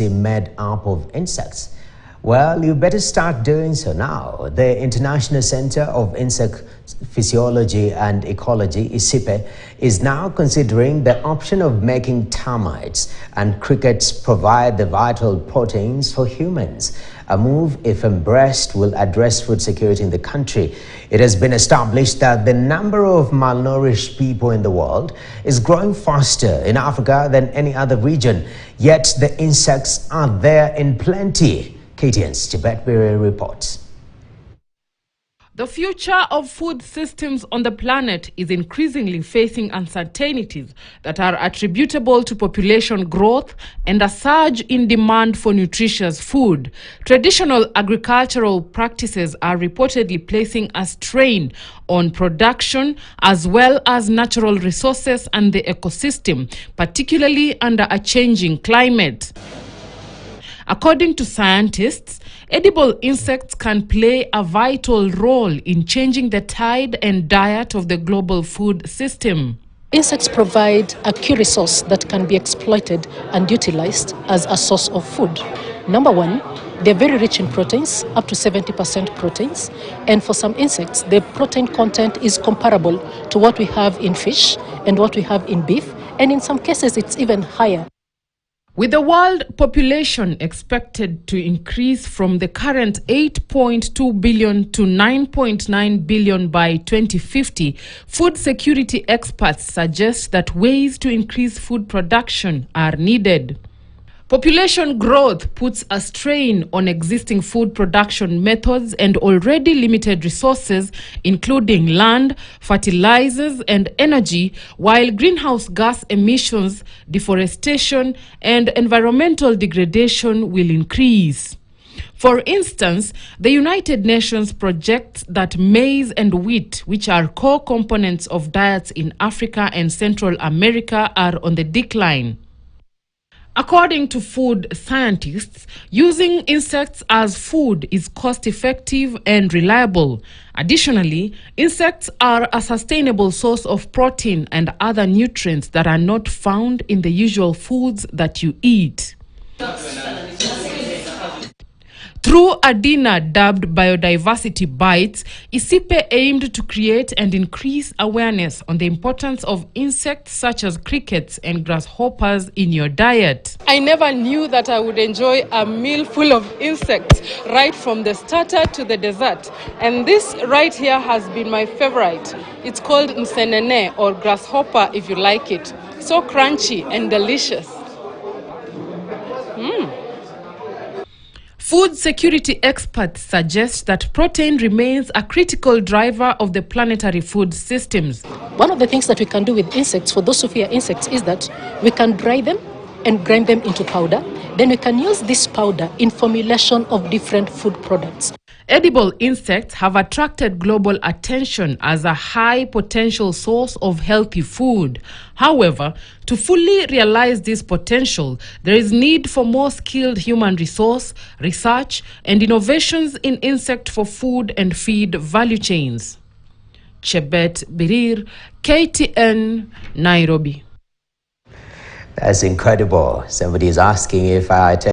made up of insects? Well, you better start doing so now. The International Center of Insect Physiology and Ecology, ICIPE, is now considering the option of making termites and crickets provide the vital proteins for humans. A move, if embraced, will address food security in the country. It has been established that the number of malnourished people in the world is growing faster in Africa than any other region, yet the insects are there in plenty. Kenyans, Tibet reports. The future of food systems on the planet is increasingly facing uncertainties that are attributable to population growth and a surge in demand for nutritious food. Traditional agricultural practices are reportedly placing a strain on production as well as natural resources and the ecosystem, particularly under a changing climate. According to scientists, edible insects can play a vital role in changing the tide and diet of the global food system. Insects provide a key resource that can be exploited and utilized as a source of food. Number one, they're very rich in proteins, up to 70% proteins. And for some insects, the protein content is comparable to what we have in fish and what we have in beef. And in some cases, it's even higher. With the world population expected to increase from the current 8.2 billion to 9.9 billion by 2050, food security experts suggest that ways to increase food production are needed. Population growth puts a strain on existing food production methods and already limited resources, including land, fertilizers, and energy, while greenhouse gas emissions, deforestation, and environmental degradation will increase. For instance, the United Nations projects that maize and wheat, which are core components of diets in Africa and Central America, are on the decline. According to food scientists, using insects as food is cost-effective and reliable. Additionally, insects are a sustainable source of protein and other nutrients that are not found in the usual foods that you eat. Through a dinner dubbed Biodiversity Bites, ICIPE aimed to create and increase awareness on the importance of insects such as crickets and grasshoppers in your diet. I never knew that I would enjoy a meal full of insects, right from the starter to the dessert. And this right here has been my favorite. It's called msenene, or grasshopper if you like it. So crunchy and delicious. Food security experts suggest that protein remains a critical driver of the planetary food systems. One of the things that we can do with insects, for those who fear insects, is that we can dry them and grind them into powder. Then we can use this powder in formulation of different food products. Edible insects have attracted global attention as a high potential source of healthy food. However, to fully realize this potential, there is need for more skilled human resource, research, and innovations in insect for food and feed value chains. Chebet Birir, KTN, Nairobi. That's incredible. Somebody is asking if I